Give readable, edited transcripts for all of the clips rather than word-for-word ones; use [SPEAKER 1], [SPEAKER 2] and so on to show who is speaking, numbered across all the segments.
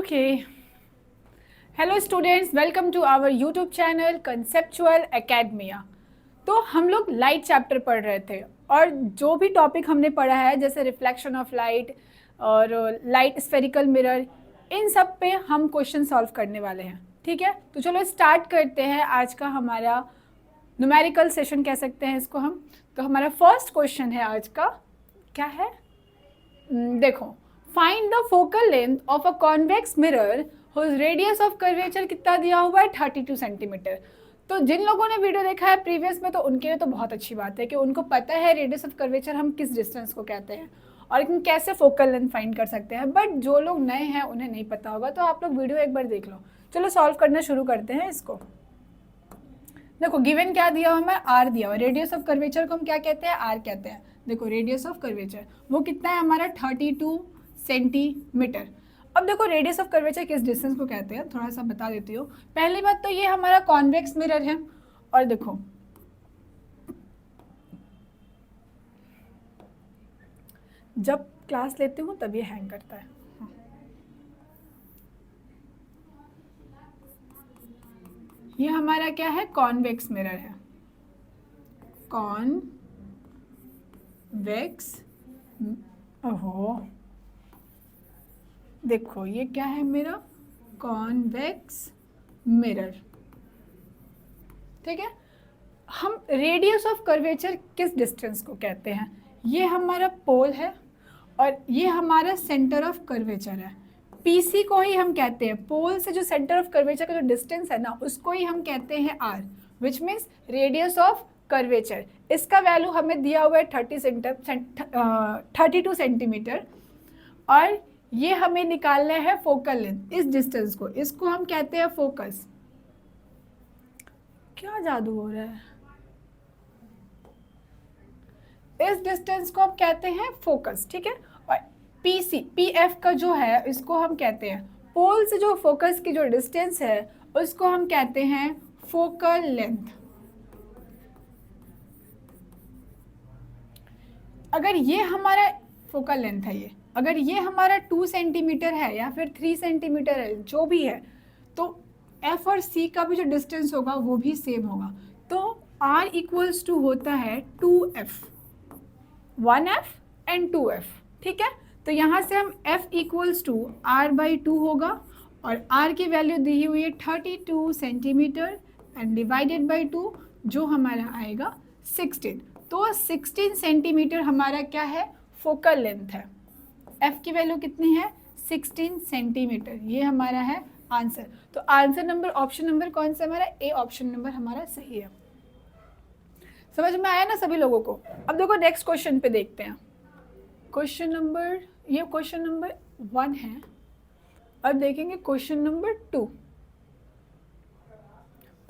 [SPEAKER 1] Okay. Hello students, welcome to our YouTube channel conceptual academia. तो हम लोग light chapter पढ़ रहे थे और जो भी टॉपिक हमने पढ़ा है जैसे रिफ्लेक्शन ऑफ लाइट और लाइट स्फेरिकल मिरर, इन सब पे हम क्वेश्चन सॉल्व करने वाले हैं। ठीक है, तो चलो स्टार्ट करते हैं आज का हमारा न्यूमेरिकल सेशन कह सकते हैं इसको हम। तो हमारा फर्स्ट क्वेश्चन है आज का, क्या है? देखो, find the focal length of a convex mirror whose radius of curvature कितना दिया हुआ है 32 सेंटीमीटर। तो जिन लोगों ने वीडियो देखा है प्रीवियस में तो उनके लिए तो बहुत अच्छी बात है कि उनको पता है रेडियस ऑफ कर्वेचर हम किस डिस्टेंस को कहते हैं और कैसे फोकल लेंथ फाइंड कर सकते हैं। बट जो लोग नए हैं उन्हें नहीं पता होगा, तो आप लोग वीडियो एक बार देख लो। चलो सॉल्व करना शुरू करते हैं इसको। देखो गिवन क्या दिया हुआ हमें, आर दिया हुआ। रेडियस ऑफ कर्वेचर को हम क्या कहते हैं? आर कहते हैं। देखो रेडियस ऑफ कर्वेचर वो कितना है हमारा 32 सेंटीमीटर। अब देखो रेडियस ऑफ कर्वेचर किस डिस्टेंस को कहते हैं, थोड़ा सा बता देती हूँ। पहली बात तो ये हमारा कॉन्वेक्स मिरर है और देखो जब क्लास लेती हूँ तब ये हैंग करता है। ये हमारा क्या है? कॉन्वेक्स मिरर है। कॉन्वेक्स, ओहो देखो ये क्या है मेरा? Convex mirror. ठीक है, हम रेडियस ऑफ कर्वेचर किस डिस्टेंस को कहते हैं? ये हमारा पोल है और ये हमारा सेंटर ऑफ कर्वेचर है। पीसी को ही हम कहते हैं, पोल से जो सेंटर ऑफ कर्वेचर का जो डिस्टेंस है ना उसको ही हम कहते हैं R, which means radius of curvature. इसका वैल्यू हमें दिया हुआ है 32 सेंटीमीटर और ये हमें निकालना है फोकल लेंथ, इस डिस्टेंस को। इसको हम कहते हैं फोकस। क्या जादू हो रहा है? इस डिस्टेंस को हम कहते हैं फोकस। ठीक है, और पीसी पीएफ का जो है इसको हम कहते हैं पोल से जो फोकस की जो डिस्टेंस है उसको हम कहते हैं फोकल लेंथ। अगर ये हमारा फोकल लेंथ है, ये अगर ये हमारा 2 सेंटीमीटर है या फिर 3 सेंटीमीटर है, जो भी है, तो एफ और सी का भी जो डिस्टेंस होगा वो भी सेम होगा। तो आर इक्वल्स टू होता है 2f, 1f एंड 2f। ठीक है, तो यहाँ से हम f equals to r by 2 होगा और r की वैल्यू दी हुई है 32 सेंटीमीटर एंड डिवाइडेड बाई 2 जो हमारा आएगा 16। तो 16 सेंटीमीटर हमारा क्या है? फोकल लेंथ है। f की वैल्यू कितनी है? 16 सेंटीमीटर। ये हमारा है आंसर। तो आंसर नंबर, ऑप्शन नंबर कौन सा हमारा? ए ऑप्शन नंबर हमारा सही है। समझ में आया ना सभी लोगों को? अब देखो नेक्स्ट क्वेश्चन पे देखते हैं। क्वेश्चन नंबर, ये क्वेश्चन नंबर 1 है। अब देखेंगे क्वेश्चन नंबर 2।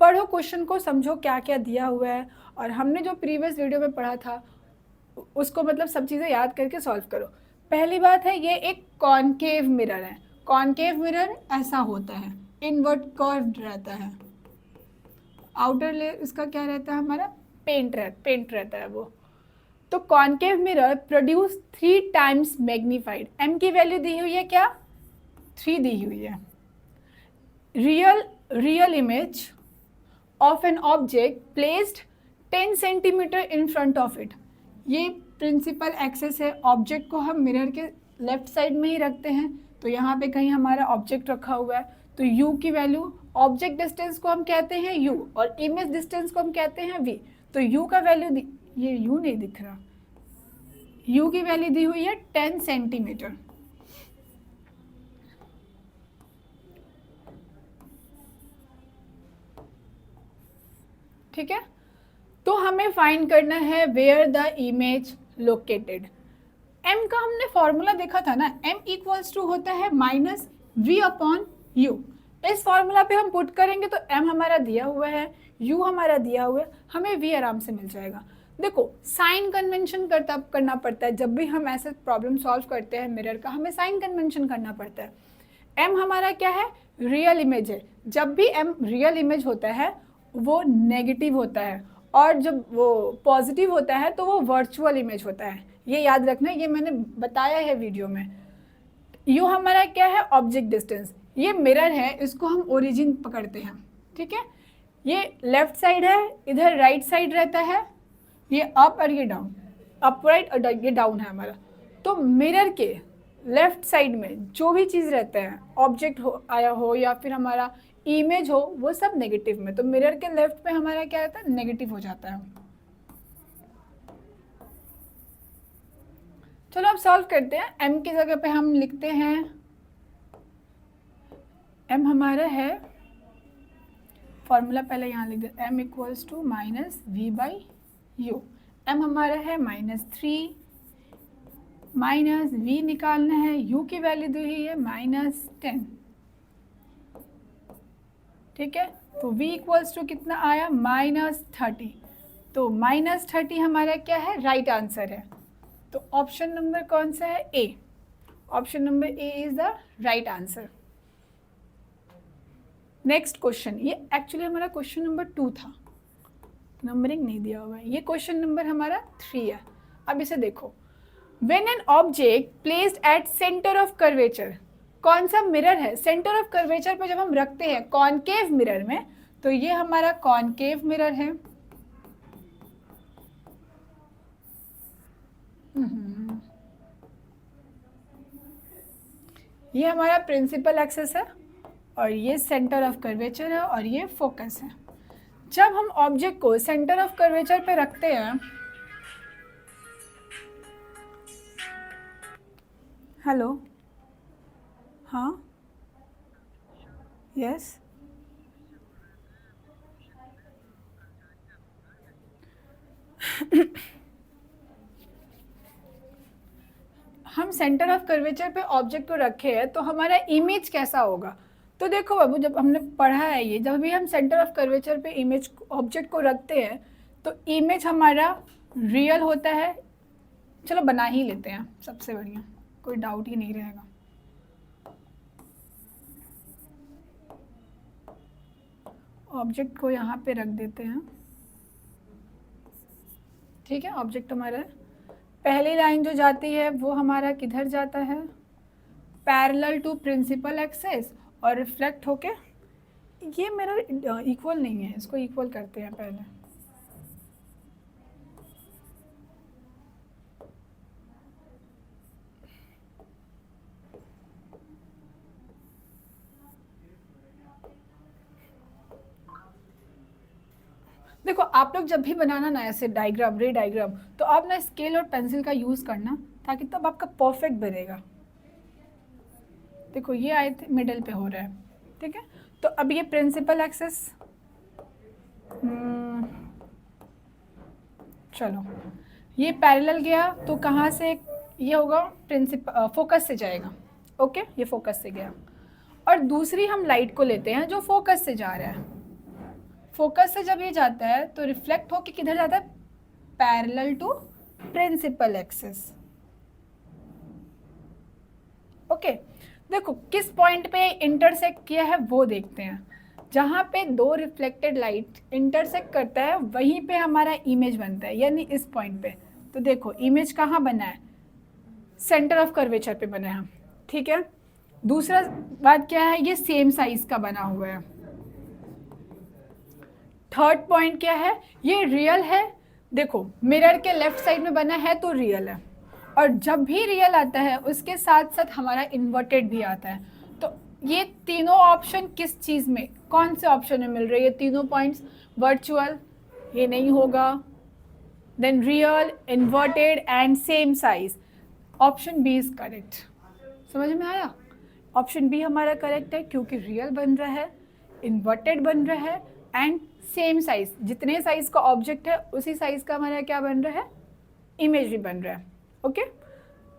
[SPEAKER 1] पढ़ो क्वेश्चन को, समझो क्या क्या दिया हुआ है और हमने जो प्रीवियस वीडियो में पढ़ा था उसको मतलब सब चीज़ें याद करके सॉल्व करो। पहली बात है ये एक कॉनकेव मिरर है। कॉनकेव मिरर ऐसा होता है, इनवर्ट कर्व्ड रहता है। आउटर लेयर इसका क्या रहता है हमारा? पेंट रहता है वो। तो concave mirror produce 3 times magnified. M की वैल्यू दी हुई है क्या? 3 दी हुई है। Real image of an object placed 10 centimetre in front of it. ये प्रिंसिपल एक्सेस है। ऑब्जेक्ट को हम मिरर के लेफ्ट साइड में ही रखते हैं, तो यहाँ पे कहीं हमारा ऑब्जेक्ट रखा हुआ है, तो u की वैल्यू, ऑब्जेक्ट डिस्टेंस को हम कहते हैं u और इमेज डिस्टेंस को हम कहते हैं v। तो u का वैल्यू ये u नहीं दिख रहा, u की वैल्यू दी हुई है 10 सेंटीमीटर। ठीक है, तो हमें फाइंड करना है where the image located. m का हमने फॉर्मूला देखा था ना, m इक्वल्स टू होता है माइनस v अपॉन u। इस फॉर्मूला पे हम पुट करेंगे तो m हमारा दिया हुआ है, u हमारा दिया हुआ है, हमें v आराम से मिल जाएगा। देखो साइन कन्वेंशन करना पड़ता है। जब भी हम ऐसे प्रॉब्लम सॉल्व करते हैं मिरर का, हमें साइन कन्वेंशन करना पड़ता है। m हमारा क्या है? रियल इमेज है। जब भी m रियल इमेज होता है वो नेगेटिव होता है और जब वो पॉजिटिव होता है तो वो वर्चुअल इमेज होता है। ये याद रखना, ये मैंने बताया है वीडियो में। यू हमारा क्या है? Object distance. ये मिरर है, इसको हम ओरिजिन पकड़ते हैं, ठीक है। ये लेफ्ट साइड है, इधर राइट साइड रहता है, ये अप और ये डाउन, अपराइट और ये डाउन है हमारा। तो मिरर के लेफ्ट साइड में जो भी चीज़ रहता है, ऑब्जेक्ट हो आया हो या फिर हमारा इमेज हो, वो सब नेगेटिव में। तो मिरर के लेफ्ट में हमारा क्या रहता है, नेगेटिव हो जाता है। चलो अब सॉल्व करते हैं। m की जगह पे हम लिखते हैं, m हमारा है, फॉर्मूला पहले यहाँ लिख देते, m equals to minus v by u. m हमारा है -3, माइनस v निकालना है, u की वैल्यू दी हुई है -10, ठीक है। तो v इक्वल्स टू कितना आया, -30। तो -30 हमारा क्या है, राइट आंसर है। तो ऑप्शन नंबर कौन सा है, A. Option number A is the right answer. Next question, ये एक्चुअली हमारा क्वेश्चन नंबर 2 था, नंबरिंग नहीं दिया हुआ है, ये क्वेश्चन नंबर हमारा 3 है। अब इसे देखो, when an object placed at centre of curvature, कौन सा मिरर है सेंटर ऑफ कर्वेचर पे जब हम रखते हैं कॉनकेव मिरर में, तो ये हमारा कॉनकेव मिरर है। ये हमारा प्रिंसिपल एक्सिस है और ये सेंटर ऑफ कर्वेचर है और ये फोकस है। जब हम ऑब्जेक्ट को सेंटर ऑफ कर्वेचर पे रखते हैं, हेलो, हाँ, यस, हम सेंटर ऑफ कर्वेचर पे ऑब्जेक्ट को रखे हैं तो हमारा इमेज कैसा होगा। तो देखो बाबू, जब हमने पढ़ा है ये, जब भी हम सेंटर ऑफ कर्वेचर पे इमेज ऑब्जेक्ट को रखते हैं तो इमेज हमारा रियल होता है। चलो बना ही लेते हैं, सबसे बढ़िया, कोई डाउट ही नहीं रहेगा। ऑब्जेक्ट को यहाँ पे रख देते हैं, ठीक है। ऑब्जेक्ट हमारा, पहली लाइन जो जाती है वो हमारा किधर जाता है, पैरेलल टू प्रिंसिपल एक्सिस, और रिफ्लेक्ट होके, ये मेरा इक्वल नहीं है, इसको इक्वल करते हैं पहले। देखो आप लोग जब भी बनाना ना ऐसे डायग्राम, रे डायग्राम, तो आप ना स्केल और पेंसिल का यूज़ करना, ताकि तब आपका परफेक्ट बनेगा। देखो ये आए थे मिडल पे हो रहा है, ठीक है। तो अब ये प्रिंसिपल एक्सिस, चलो ये पैरेलल गया तो कहाँ से ये होगा, फोकस से जाएगा, ओके, ये फोकस से गया। और दूसरी हम लाइट को लेते हैं जो फोकस से जा रहा है। फोकस से जब ये जाता है तो रिफ्लेक्ट होके किधर जाता है, parallel to principal axis, okay. देखो किस पॉइंट पे इंटरसेक्ट किया है वो देखते हैं। जहाँ पे दो रिफ्लेक्टेड लाइट इंटरसेक्ट करता है वहीं पे हमारा इमेज बनता है, यानी इस पॉइंट पे। तो देखो इमेज कहाँ बना है, सेंटर ऑफ कर्वेचर पे बना है, ठीक है। दूसरा बात क्या है, ये सेम साइज का बना हुआ है। थर्ड पॉइंट क्या है, ये रियल है। देखो मिरर के लेफ्ट साइड में बना है तो रियल है, और जब भी रियल आता है उसके साथ साथ हमारा इन्वर्टेड भी आता है। तो ये तीनों ऑप्शन किस चीज़ में, कौन से ऑप्शन में मिल रहे हैं ये तीनों पॉइंट्स, वर्चुअल ये नहीं होगा, then real, inverted and same size. Option B is correct. समझ में आया, ऑप्शन बी हमारा करेक्ट है, क्योंकि रियल बन रहा है, इन्वर्टेड बन रहा है एंड सेम साइज, जितने साइज का ऑब्जेक्ट है उसी साइज का हमारा क्या बन रहा है, इमेज भी बन रहा है, ओके।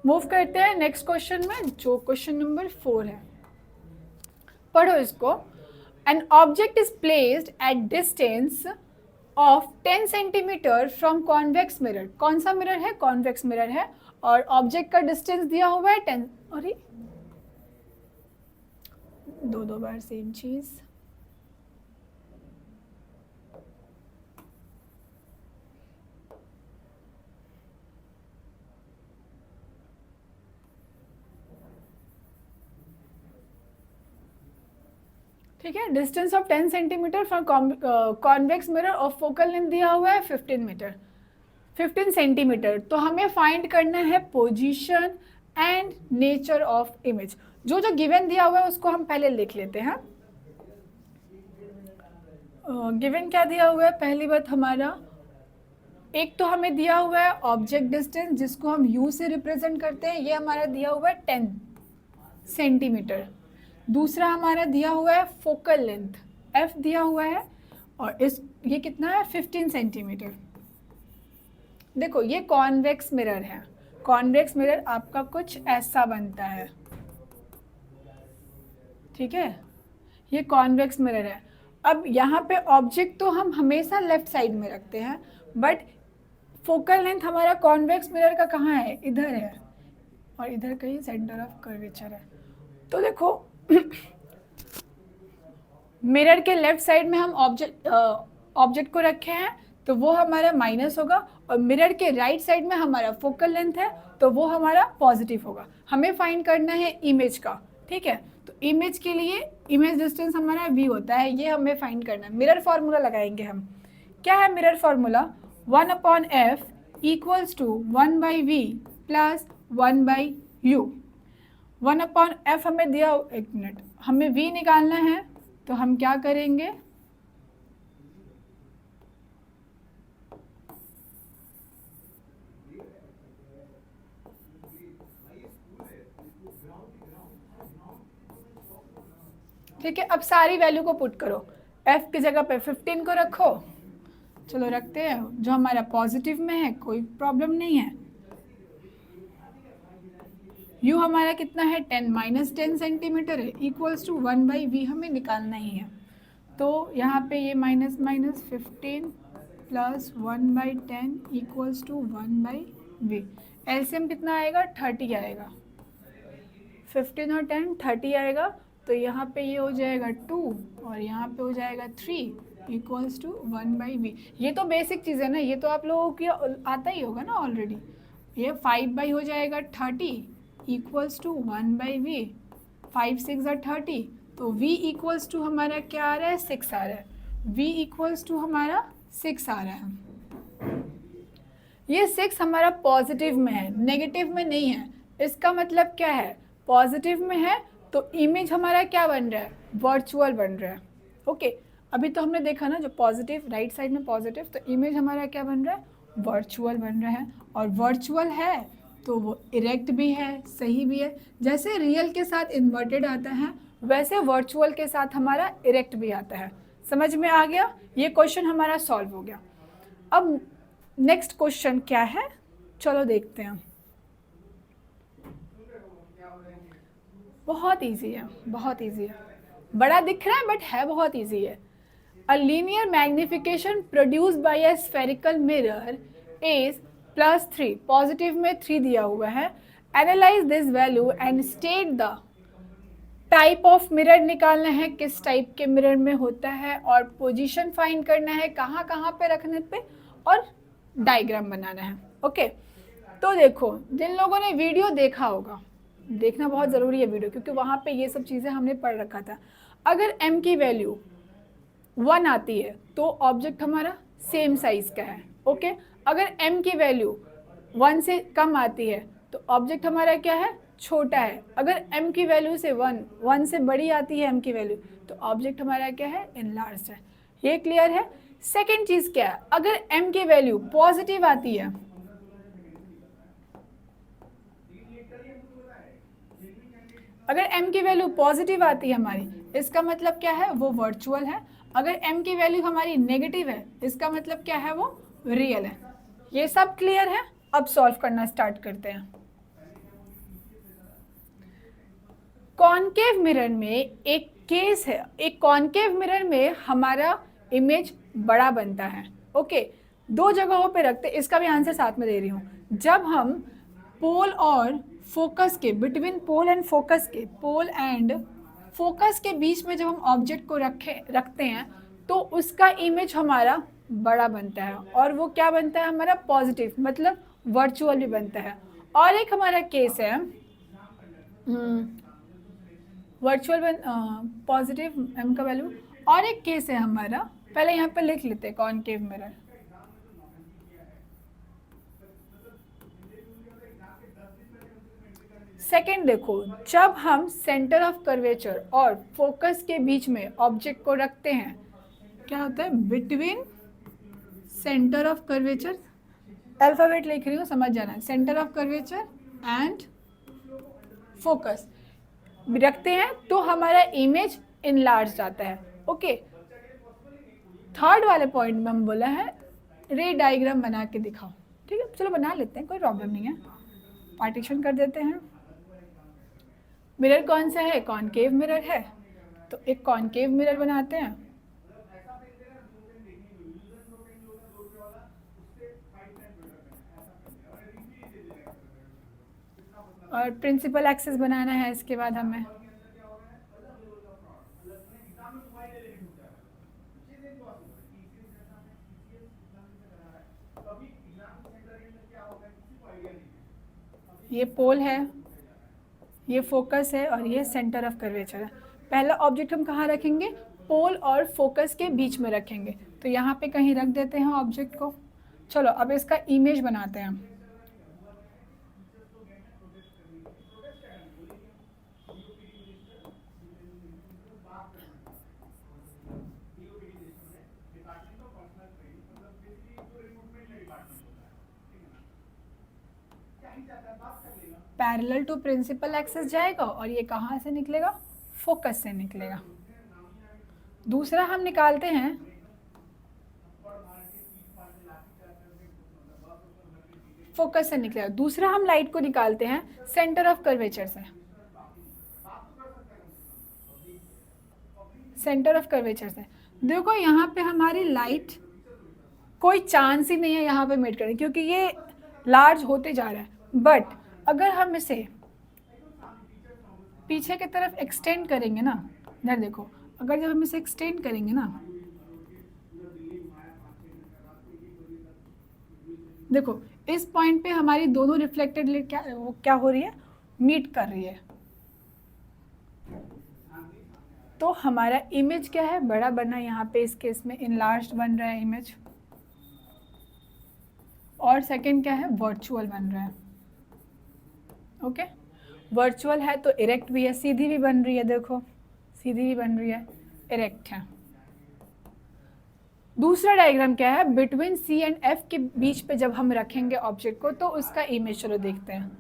[SPEAKER 1] मूव करते हैं नेक्स्ट क्वेश्चन में, जो क्वेश्चन नंबर 4 है। पढ़ो इसको। An object is placed at distance of 10 centimetre from convex mirror. कौन सा मिरर है, कॉन्वेक्स मिरर है, और ऑब्जेक्ट का डिस्टेंस दिया हुआ है 10। अरे दो बार सेम चीज, ठीक है, distance of 10 centimetre from convex mirror और फोकल लेंथ दिया हुआ है 15 सेंटीमीटर। तो हमें फाइंड करना है position and nature of image. जो जो गिवन दिया हुआ है उसको हम पहले लिख लेते हैं। गिवन क्या दिया हुआ है, पहली बात हमारा एक तो हमें दिया हुआ है ऑब्जेक्ट डिस्टेंस जिसको हम u से रिप्रेजेंट करते हैं, ये हमारा दिया हुआ है 10 सेंटीमीटर। दूसरा हमारा दिया हुआ है फोकल लेंथ f दिया हुआ है, और ये कितना है 15 सेंटीमीटर। देखो ये कॉन्वेक्स मिरर है, कॉन्वेक्स मिरर आपका कुछ ऐसा बनता है, ठीक है, ये कॉन्वेक्स मिरर है। अब यहाँ पे ऑब्जेक्ट तो हम हमेशा लेफ्ट साइड में रखते हैं, बट फोकल लेंथ हमारा कॉन्वेक्स मिरर का कहाँ है, इधर है, और इधर कहीं सेंटर ऑफ कर्वेचर है। तो देखो मिरर के लेफ्ट साइड में हम ऑब्जेक्ट को रखे हैं तो वो हमारा माइनस होगा, और मिरर के राइट साइड में हमारा फोकल लेंथ है तो वो हमारा पॉजिटिव होगा। हमें फाइंड करना है इमेज का, ठीक है। तो इमेज के लिए इमेज डिस्टेंस हमारा v होता है, ये हमें फाइंड करना है। मिरर फार्मूला लगाएंगे हम। क्या है mirror formula, 1/f equals to 1/v plus 1/u। 1/f हमें दिया, एक मिनट, हमें v निकालना है तो हम क्या करेंगे, ठीक है। अब सारी वैल्यू को पुट करो, f की जगह पे 15 को रखो, चलो रखते हैं, जो हमारा पॉजिटिव में है कोई प्रॉब्लम नहीं है। u हमारा कितना है 10 माइनस 10 सेंटीमीटर है, इक्वल्स टू 1/v हमें निकालना ही है। तो यहाँ पे ये minus minus 15 plus 1/10 equals to 1/v। LCM कितना आएगा, 30 आएगा, 15 और 10 30 आएगा। तो यहाँ पे ये हो जाएगा 2 और यहाँ पे हो जाएगा 3 इक्वल्स टू 1/v। ये तो बेसिक चीज़ है ना, ये तो आप लोगों की आता ही होगा ना ऑलरेडी। ये 5 हो जाएगा 30 इक्वल्स टू 1/v, 5 6 30, तो v इक्वल्स टू हमारा क्या आ रहा है, 6 आ रहा है। v इक्वल्स टू हमारा 6 आ रहा है। ये 6 हमारा पॉजिटिव में है, नेगेटिव में नहीं है। इसका मतलब क्या है, पॉजिटिव में है तो इमेज हमारा क्या बन रहा है, वर्चुअल बन रहा है। ओके, अभी तो हमने देखा ना, जो पॉजिटिव राइट साइड में पॉजिटिव, तो इमेज हमारा क्या बन रहा है, वर्चुअल बन रहा है। और वर्चुअल है तो वो इरेक्ट भी है, सही भी है। जैसे रियल के साथ इन्वर्टेड आता है वैसे वर्चुअल के साथ हमारा इरेक्ट भी आता है। समझ में आ गया, ये क्वेश्चन हमारा सॉल्व हो गया। अब नेक्स्ट क्वेश्चन क्या है, चलो देखते हैं। बहुत इजी है, बहुत इजी है, बड़ा दिख रहा है बट है बहुत इजी है। A linear magnification produced by a spherical mirror is +3, positive में 3 दिया हुआ है। Analyse this value and state the type of mirror, निकालना है किस टाइप के मिरर में होता है, और पोजीशन फाइंड करना है कहाँ कहाँ पे रखने पे, और डायग्राम बनाना है। ओके, तो देखो जिन लोगों ने वीडियो देखा होगा, देखना बहुत ज़रूरी है वीडियो, क्योंकि वहाँ पे ये सब चीज़ें हमने पढ़ रखा था। अगर m की वैल्यू 1 आती है तो ऑब्जेक्ट हमारा सेम साइज़ का है। ओके, अगर m की वैल्यू 1 से कम आती है तो ऑब्जेक्ट हमारा क्या है, छोटा है। अगर m की वैल्यू से 1 से बड़ी आती है m की वैल्यू, तो ऑब्जेक्ट हमारा क्या है, इनलार्ज है। ये क्लियर है। सेकेंड चीज़ क्या है, अगर m की वैल्यू पॉजिटिव आती है, अगर m की वैल्यू पॉजिटिव आती है हमारी, इसका मतलब क्या है, वो वर्चुअल है। अगर m की वैल्यू हमारी नेगेटिव है, इसका मतलब क्या है, वो रियल है। ये सब क्लियर है। अब सॉल्व करना स्टार्ट करते हैं। कॉनकेव मिरर में एक केस है, एक कॉनकेव मिरर में हमारा इमेज बड़ा बनता है। ओके, 2 जगहों पे रखते, इसका भी आंसर साथ में दे रही हूँ। जब हम पोल और फोकस के, बिटवीन पोल एंड फोकस के, पोल एंड फोकस के बीच में जब हम ऑब्जेक्ट को रखते हैं तो उसका इमेज हमारा बड़ा बनता है, और वो क्या बनता है हमारा, पॉजिटिव, मतलब वर्चुअल भी बनता है। और एक हमारा केस है, वर्चुअल पॉजिटिव एम का वैल्यू। और एक केस है हमारा, पहले यहाँ पे लिख लेते हैं कॉनकेव मिरर। सेकेंड देखो, जब हम सेंटर ऑफ कर्वेचर और फोकस के बीच में ऑब्जेक्ट को रखते हैं, क्या होता है, between centre of curvature, alphabet लिख रही हूँ समझ जाना, centre of curvature and focus रखते हैं तो हमारा इमेज इनलार्ज आता है। ओके, थर्ड वाले पॉइंट में हम बोला है रे डायग्राम बना के दिखाओ। ठीक है, चलो बना लेते हैं, कोई प्रॉब्लम नहीं है, पार्टीशन कर देते हैं। मिरर कौन सा है, कॉनकेव मिरर है, तो एक कॉनकेव मिरर बनाते हैं। और प्रिंसिपल एक्सेस बनाना है इसके बाद हमें। ये पोल है, ये फोकस है और ये सेंटर ऑफ कर्वेचर है। पहला ऑब्जेक्ट हम कहाँ रखेंगे, पोल और फोकस के बीच में रखेंगे, तो यहाँ पे कहीं रख देते हैं ऑब्जेक्ट को। चलो अब इसका इमेज बनाते हैं हम। पैरेलल टू प्रिंसिपल एक्सेस जाएगा और ये कहाँ से निकलेगा, फोकस से निकलेगा। दूसरा हम निकालते हैं फोकस से निकलेगा, दूसरा हम लाइट को निकालते हैं सेंटर ऑफ कर्वेचर से, सेंटर ऑफ कर्वेचर से। देखो यहाँ पे हमारी लाइट कोई चांस ही नहीं है यहाँ पे मेट करने, क्योंकि ये लार्ज होते जा रहा है। बट अगर हम इसे पीछे की तरफ एक्सटेंड करेंगे ना, इधर देखो, अगर जब हम इसे एक्सटेंड करेंगे ना, देखो इस पॉइंट पे हमारी दोनों रिफ्लेक्टेड लाइट क्या हो रही है, मीट कर रही है। तो हमारा इमेज क्या है, बड़ा बना, यहाँ पे इस केस में इनलार्ज बन रहा है इमेज। और सेकंड क्या है, वर्चुअल बन रहा है। ओके, वर्चुअल है तो इरेक्ट भी है, सीधी भी बन रही है, देखो सीधी भी बन रही है, इरेक्ट है। दूसरा डायग्राम क्या है, बिटवीन सी एंड एफ के बीच पे जब हम रखेंगे ऑब्जेक्ट को तो उसका इमेज, चलो देखते हैं।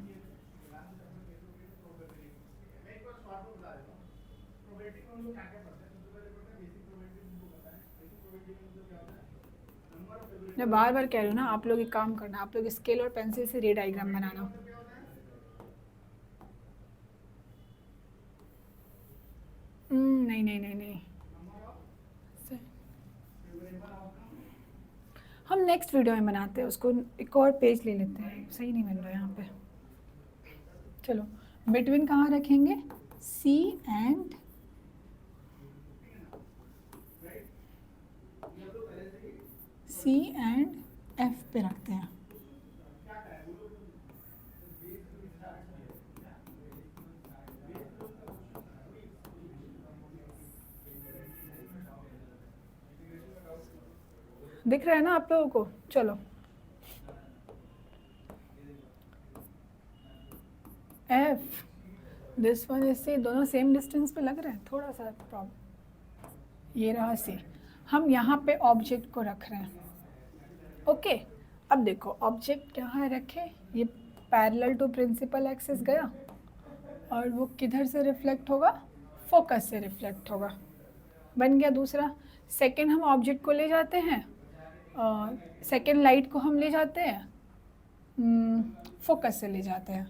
[SPEAKER 1] मैं बार बार कह रही हूँ ना, आप लोग एक काम करना, आप लोग स्केल और पेंसिल से रे डायग्राम बनाना। नहीं नहीं नहीं नहीं, हम नेक्स्ट वीडियो में बनाते हैं उसको, एक और पेज ले लेते हैं, सही नहीं बन रहा है यहाँ पे। चलो बिटवीन कहाँ रखेंगे, सी एंड एफ पे रखते हैं। दिख रहा है ना आप लोगों को, चलो एफ, दिस वन, इससे दोनों सेम डिस्टेंस पे लग रहे हैं, थोड़ा सा प्रॉब्लम। ये रहा सी, हम यहाँ पे ऑब्जेक्ट को रख रहे हैं। ओके, अब देखो ऑब्जेक्ट कहाँ रखे, ये पैरेलल टू प्रिंसिपल एक्सिस गया और वो किधर से रिफ्लेक्ट होगा, फोकस से रिफ्लेक्ट होगा, बन गया दूसरा। सेकंड हम ऑब्जेक्ट को ले जाते हैं, सेकंड लाइट को हम ले जाते हैं फोकस से ले जाते हैं,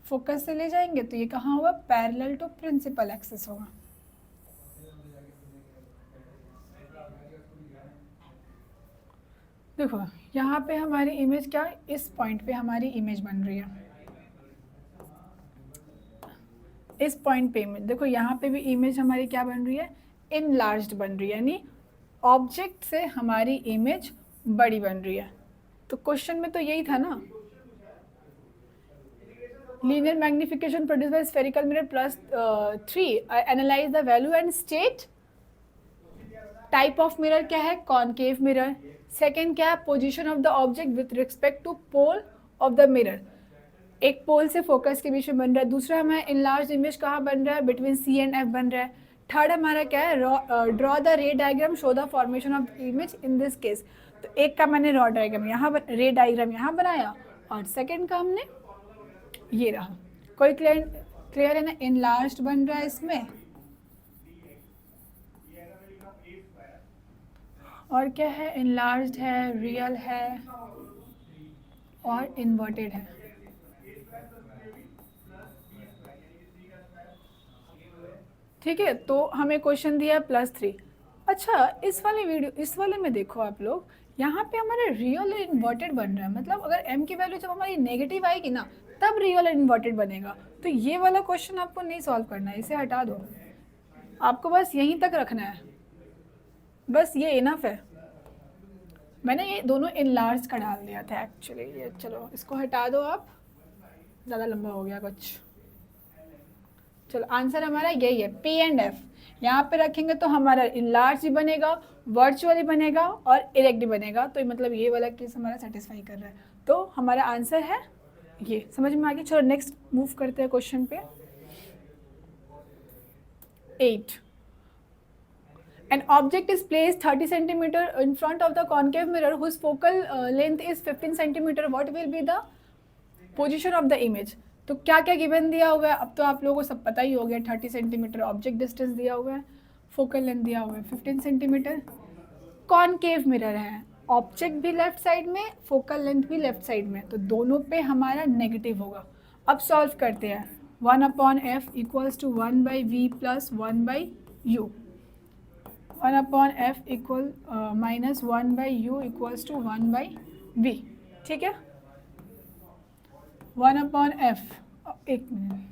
[SPEAKER 1] फोकस से ले जाएंगे तो ये कहाँ होगा, पैरेलल टू प्रिंसिपल एक्सिस होगा। देखो यहाँ पे हमारी इमेज क्या है, इस पॉइंट पे हमारी इमेज बन रही है, इस पॉइंट पे इमेज, देखो यहाँ पे भी इमेज हमारी क्या बन रही है, इनलार्ज्ड बन रही है, यानी ऑब्जेक्ट से हमारी इमेज बड़ी बन रही है। तो क्वेश्चन में तो यही था ना, linear magnification produced by spherical mirror plus 3. Analyze the value and state. Type of mirror क्या है? Concave mirror. सेकेंड क्या है? Position of the object with respect to pole of the mirror. एक पोल से फोकस के बीच में बन रहा है. दूसरा हमारा इनलार्ज इमेज कहाँ बन रहा है? बिटवीन सी एंड एफ बन रहा है. थर्ड हमारा क्या है? ड्रॉ द रे diagram, show the formation of image in this case. तो एक का मैंने रॉ डायग्राम यहाँ रे डायग्राम यहाँ बनाया और सेकेंड का हमने ये रहा. कोई क्लियर है ना? इनलार्ज बन रहा है इसमें और क्या है? इनलार्ज्ड है, रियल है और इन्वर्टेड है. ठीक है, तो हमें क्वेश्चन दिया +3. अच्छा, इस वाले में देखो आप लोग, यहाँ पे हमारा रियल और इन्वर्टेड बन रहा है. मतलब अगर m की वैल्यू जब हमारी नेगेटिव आएगी ना तब रियल और इन्वर्टेड बनेगा. तो ये वाला क्वेश्चन आपको नहीं सॉल्व करना है, इसे हटा दो. आपको बस यहीं तक रखना है, बस ये इनफ है. मैंने ये दोनों इनलार्ज का डाल दिया था एक्चुअली. ये चलो इसको हटा दो आप, ज़्यादा लंबा हो गया कुछ. चलो आंसर हमारा यही है, P एंड F. यहाँ पे रखेंगे तो हमारा इनलार्ज भी बनेगा, वर्चुअली बनेगा और इरेक्ट भी बनेगा. तो मतलब ये वाला केस हमारा सेटिस्फाई कर रहा है. तो हमारा आंसर है ये. समझ में आ गया? चलो नेक्स्ट मूव करते हैं क्वेश्चन पे. 8. An object is placed 30 cm in front of the concave mirror whose focal length is 15 cm. What will be the position of the image? तो क्या क्या गिवन दिया हुआ है? अब तो आप लोगों को सब पता ही हो गया. 30 सेंटीमीटर ऑब्जेक्ट डिस्टेंस दिया हुआ है, फोकल लेंथ दिया हुआ है 15 सेंटीमीटर. कॉनकेव मिरर है, ऑब्जेक्ट भी लेफ्ट साइड में, फोकल लेंथ भी लेफ्ट साइड में, तो दोनों पे हमारा नेगेटिव होगा. अब सॉल्व करते हैं. 1/f equals to 1/v plus 1/u. 1/f equal minus 1/u equals to 1/v. ठीक है. 1/f, एक मिनट,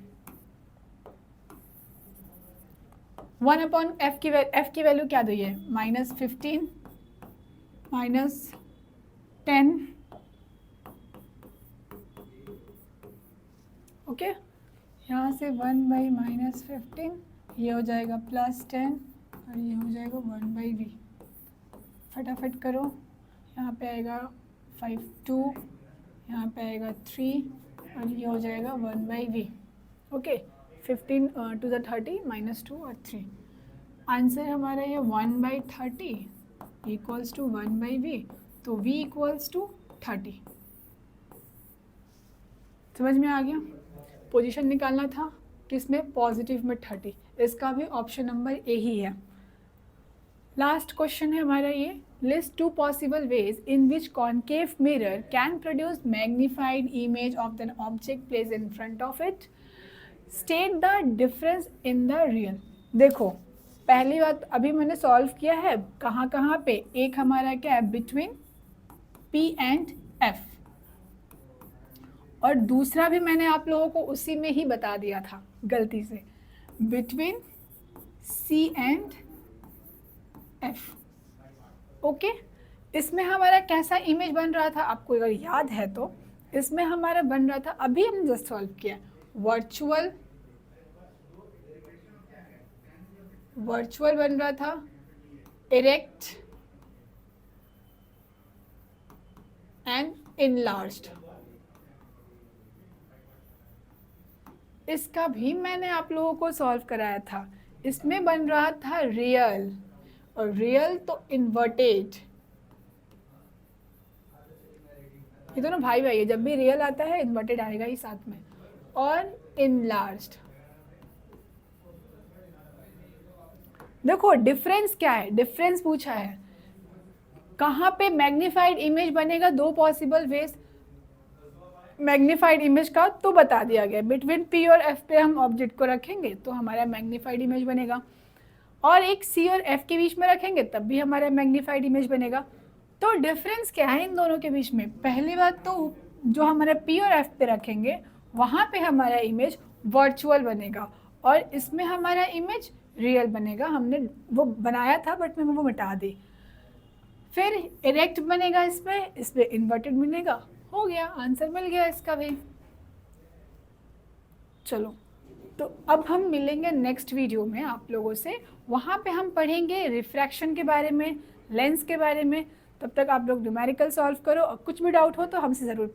[SPEAKER 1] 1/f की वैल्यू क्या दी है? -15 -10. ओके, यहाँ से 1/-15, ये हो जाएगा +10 और ये हो जाएगा 1/v. फटाफट करो. यहाँ पे आएगा 5 2, यहाँ पे आएगा 3 और ये हो जाएगा 1/v. ओके, 15 to the 30 -2 और 3. आंसर हमारा ये 1/30 इक्वल्स टू 1/v. तो v इक्वल्स टू 30. समझ में आ गया? पोजीशन निकालना था किसमें? पॉजिटिव में 30. इसका भी ऑप्शन नंबर ए ही है. लास्ट क्वेश्चन है हमारा ये. List 2 possible ways in which concave mirror can produce magnified image of an object placed in front of it. State the difference in the real. देखो, पहली बात अभी मैंने सॉल्व किया है कहाँ पे. एक हमारा क्या है? Between P and F. और दूसरा भी मैंने आप लोगों को उसी में ही बता दिया था गलती से, between C and F. Okay, इसमें हमारा कैसा इमेज बन रहा था? आपको अगर याद है तो इसमें हमारा बन रहा था, अभी हमने जस्ट सॉल्व किया, वर्चुअल बन रहा था, इरेक्ट एंड इनलार्ज्ड. इसका भी मैंने आप लोगों को सॉल्व कराया था. इसमें बन रहा था रियल, और रियल तो इन्वर्टेड. ये दोनों भाई भाई है, जब भी रियल आता है इन्वर्टेड आएगा ही साथ में. और इनलार्ज्ड. देखो डिफरेंस क्या है? डिफरेंस पूछा है कहाँ पे मैग्नीफाइड इमेज बनेगा. 2 पॉसिबल वेज मैग्नीफाइड इमेज का तो बता दिया गया. बिटवीन P और F पे हम ऑब्जेक्ट को रखेंगे तो हमारा मैग्नीफाइड इमेज बनेगा, और एक C और F के बीच में रखेंगे तब भी हमारा मैग्नीफाइड इमेज बनेगा. तो डिफरेंस क्या है इन दोनों के बीच में? पहली बात तो जो हमारा P और F पे रखेंगे वहाँ पे हमारा इमेज वर्चुअल बनेगा और इसमें हमारा इमेज रियल बनेगा. हमने वो बनाया था बट मैंने वो मिटा दी. फिर इरेक्ट बनेगा, इसमें इन्वर्टेड बनेगा. हो गया, आंसर मिल गया इसका भी. चलो, तो अब हम मिलेंगे नेक्स्ट वीडियो में आप लोगों से। वहाँ पे हम पढ़ेंगे रिफ्रैक्शन के बारे में, लेंस के बारे में। तब तक आप लोग न्यूमेरिकल सॉल्व करो और कुछ भी डाउट हो तो हमसे ज़रूर पूछो।